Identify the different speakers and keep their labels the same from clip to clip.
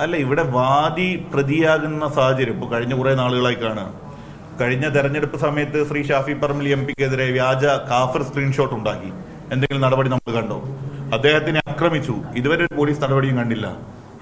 Speaker 1: അല്ല, ഇവിടെ വാദി പ്രതിയാകുന്ന സാഹചര്യം ഇപ്പോൾ കഴിഞ്ഞ കുറെ നാളുകളായി കാണുക. കഴിഞ്ഞ തെരഞ്ഞെടുപ്പ് സമയത്ത് ശ്രീ ഷാഫി പറമ്പിൽ എംപിക്കെതിരെ വ്യാജ കാഫർ സ്ക്രീൻഷോട്ട് ഉണ്ടാക്കി. എന്തെങ്കിലും നടപടി നമ്മൾ കണ്ടോ? അദ്ദേഹത്തിനെ ആക്രമിച്ചു, ഇതുവരെ ഒരു പോലീസ് നടപടിയും കണ്ടില്ല.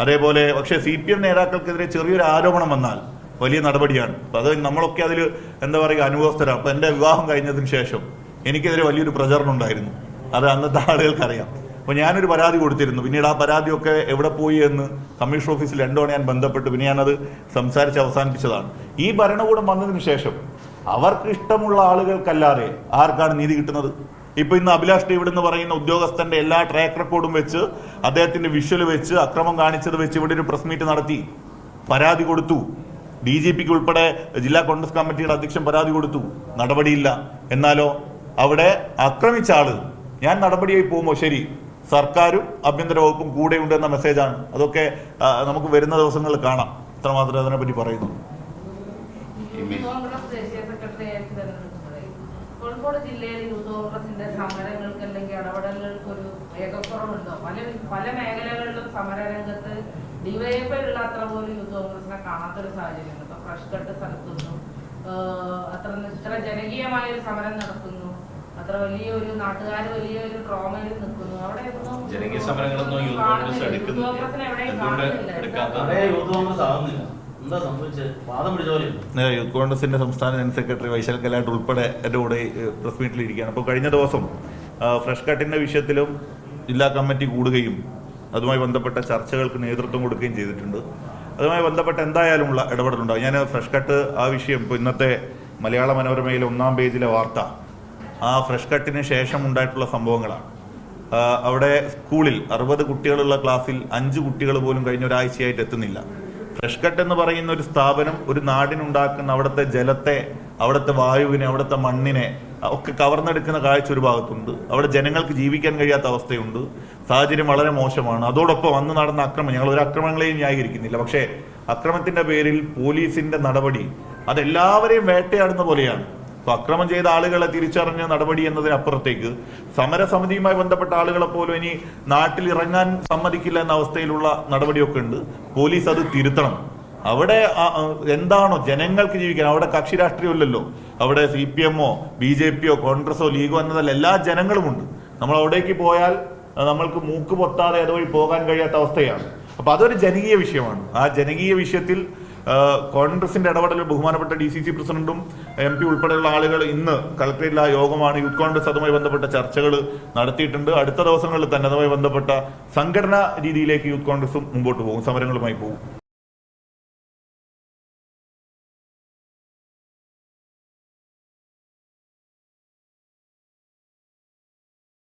Speaker 1: അതേപോലെ പക്ഷേ CPM നേതാക്കൾക്കെതിരെ ചെറിയൊരു ആരോപണം വന്നാൽ വലിയ നടപടിയാണ്. അപ്പൊ അത് നമ്മളൊക്കെ അതിൽ എന്താ പറയുക, അനുഭവസ്ഥരാണ്. അപ്പൊ എന്റെ വിവാഹം കഴിഞ്ഞതിന് ശേഷം എനിക്കെതിരെ വലിയൊരു പ്രചരണം ഉണ്ടായിരുന്നു. അത് അന്നത്തെ ആളുകൾക്കറിയാം. അപ്പൊ ഞാനൊരു പരാതി കൊടുത്തിരുന്നു. പിന്നീട് ആ പരാതിയൊക്കെ എവിടെ പോയി എന്ന് കമ്മീഷൻ ഓഫീസിൽ 2 തവണ ഞാൻ ബന്ധപ്പെട്ടു. പിന്നെ ഞാനത് സംസാരിച്ച് അവസാനിപ്പിച്ചതാണ്. ഈ ഭരണകൂടം വന്നതിന് ശേഷം അവർക്ക് ഇഷ്ടമുള്ള ആളുകൾക്കല്ലാതെ ആർക്കാണ് നീതി കിട്ടുന്നത്? ഇപ്പൊ ഇന്ന് അഭിലാഷ് ഡേവിഡ് എന്ന് പറയുന്ന ഉദ്യോഗസ്ഥന്റെ എല്ലാ ട്രാക്ക് റെക്കോർഡും വെച്ച്, അദ്ദേഹത്തിന്റെ വിഷ്വൽ വെച്ച്, അക്രമം കാണിച്ചത് വെച്ച് ഇവിടെ ഒരു പ്രസ് മീറ്റ് നടത്തി, പരാതി കൊടുത്തു. DGPക്ക് ഉൾപ്പെടെ ജില്ലാ കോൺഗ്രസ് കമ്മിറ്റിയുടെ അധ്യക്ഷൻ പരാതി കൊടുത്തു, നടപടിയില്ല. എന്നാലോ അവിടെ ആക്രമിച്ച ആള് ഞാൻ നടപടിയായി പോകുമ്പോ ശരി, സർക്കാരും ആഭ്യന്തര വകുപ്പും കൂടെയുണ്ട് എന്ന മെസ്സേജാണ്. അതൊക്കെ നമുക്ക് വരുന്ന ദിവസങ്ങളിൽ കാണാം. ഇത്രമാത്രമേ അതിനെപ്പറ്റി പറയുന്നു.
Speaker 2: കോഴിക്കോട് ജില്ലയിൽ യൂത്ത് കോൺഗ്രസിന്റെ സമരങ്ങൾക്ക് അല്ലെങ്കിൽ ഇടപെടലുകൾക്ക് ഒരു വേഗക്കുറവുണ്ടോ? പല മേഖലകളിലും സമരരംഗത്ത് ഡിവൈഎഫ്ഐ അത്ര പോലും യൂത്ത് കോൺഗ്രസിനെ കാണാത്തൊരു സാഹചര്യമുണ്ട്. ഇപ്പൊ ഫ്രഷ് കട്ട് സ്ഥലത്തുന്നു, ഇത്ര ജനകീയമായ ഒരു സമരം നടത്തുന്നു, അത്ര വലിയൊരു നാട്ടുകാർ വലിയൊരു ട്രോമയിൽ നിൽക്കുന്നു. അവിടെ
Speaker 3: ജനകീയ സമരങ്ങളൊന്നും യൂത്ത് കോൺഗ്രസ്
Speaker 2: കോൺഗ്രസിനെ എവിടെയും
Speaker 1: യൂത്ത് കോൺഗ്രസിന്റെ സംസ്ഥാന ജനറൽ സെക്രട്ടറി വൈശാൽ കലാട്ട് ഉൾപ്പെടെ എൻ്റെ കൂടെ പ്രസ് മീറ്റിൽ ഇരിക്കുകയാണ്. അപ്പോൾ കഴിഞ്ഞ ദിവസം ഫ്രഷ് കട്ടിന്റെ വിഷയത്തിലും ജില്ലാ കമ്മിറ്റി കൂടുകയും അതുമായി ബന്ധപ്പെട്ട ചർച്ചകൾക്ക് നേതൃത്വം കൊടുക്കുകയും ചെയ്തിട്ടുണ്ട്. അതുമായി ബന്ധപ്പെട്ട എന്തായാലും ഉള്ള ഇടപെടലുണ്ടാകും. ഞാൻ ഫ്രഷ് കട്ട് ആ വിഷയം ഇപ്പോൾ ഇന്നത്തെ മലയാള മനോരമയിലെ 1-ാം പേജിലെ വാർത്ത ആ ഫ്രഷ് കട്ടിന് ശേഷം ഉണ്ടായിട്ടുള്ള സംഭവങ്ങളാണ്. അവിടെ സ്കൂളിൽ 60 കുട്ടികളുള്ള ക്ലാസ്സിൽ 5 കുട്ടികൾ പോലും കഴിഞ്ഞ ഒരാഴ്ചയായിട്ട് എത്തുന്നില്ല. ഫ്രഷ് കട്ട് എന്ന് പറയുന്ന ഒരു സ്ഥാപനം ഒരു നാടിനുണ്ടാക്കുന്ന അവിടുത്തെ ജലത്തെ, അവിടുത്തെ വായുവിനെ, അവിടുത്തെ മണ്ണിനെ ഒക്കെ കവർന്നെടുക്കുന്ന കാഴ്ച ഒരു ഭാഗത്തുണ്ട്. അവിടെ ജനങ്ങൾക്ക് ജീവിക്കാൻ കഴിയാത്ത അവസ്ഥയുണ്ട്. സാഹചര്യം വളരെ മോശമാണ്. അതോടൊപ്പം അന്ന് നടന്ന അക്രമം, ഞങ്ങൾ ഒരു അക്രമങ്ങളെയും ന്യായീകരിക്കുന്നില്ല. പക്ഷേ അക്രമത്തിന്റെ പേരിൽ പോലീസിന്റെ നടപടി അതെല്ലാവരെയും വേട്ടയാടുന്ന പോലെയാണ്. അപ്പൊ അക്രമം ചെയ്ത ആളുകളെ തിരിച്ചറിഞ്ഞ നടപടി എന്നതിനപ്പുറത്തേക്ക് സമരസമിതിയുമായി ബന്ധപ്പെട്ട ആളുകളെ പോലും ഇനി നാട്ടിൽ ഇറങ്ങാൻ സമ്മതിക്കില്ല എന്ന അവസ്ഥയിലുള്ള നടപടിയൊക്കെ ഉണ്ട്. പോലീസ് അത് തിരുത്തണം. അവിടെ എന്താണോ ജനങ്ങൾക്ക് ജീവിക്കാൻ, അവിടെ കക്ഷി രാഷ്ട്രീയമില്ലല്ലോ. അവിടെ CPM-ഓ BJP-യോ കോൺഗ്രസോ ലീഗോ എന്നതല്ല, എല്ലാ ജനങ്ങളുമുണ്ട്. നമ്മൾ അവിടേക്ക് പോയാൽ നമ്മൾക്ക് മൂക്ക് പൊത്താതെ അതുവഴി പോകാൻ കഴിയാത്ത അവസ്ഥയാണ്. അപ്പൊ അതൊരു ജനകീയ വിഷയമാണ്. ആ ജനകീയ വിഷയത്തിൽ കോൺഗ്രസിന്റെ ഇടപെടൽ ബഹുമാനപ്പെട്ട DCC പ്രസിഡന്റും MP ഉൾപ്പെടെയുള്ള ആളുകൾ ഇന്ന് കളക്ടറേറ്റിൽ ആ യോഗമാണ്. യൂത്ത് കോൺഗ്രസ് അതുമായി ബന്ധപ്പെട്ട ചർച്ചകൾ നടത്തിയിട്ടുണ്ട്. അടുത്ത ദിവസങ്ങളിൽ തന്നെ അതുമായി ബന്ധപ്പെട്ട സംഘടനാ രീതിയിലേക്ക് യൂത്ത് കോൺഗ്രസും മുമ്പോട്ട് പോകും, സമരങ്ങളുമായി പോകും.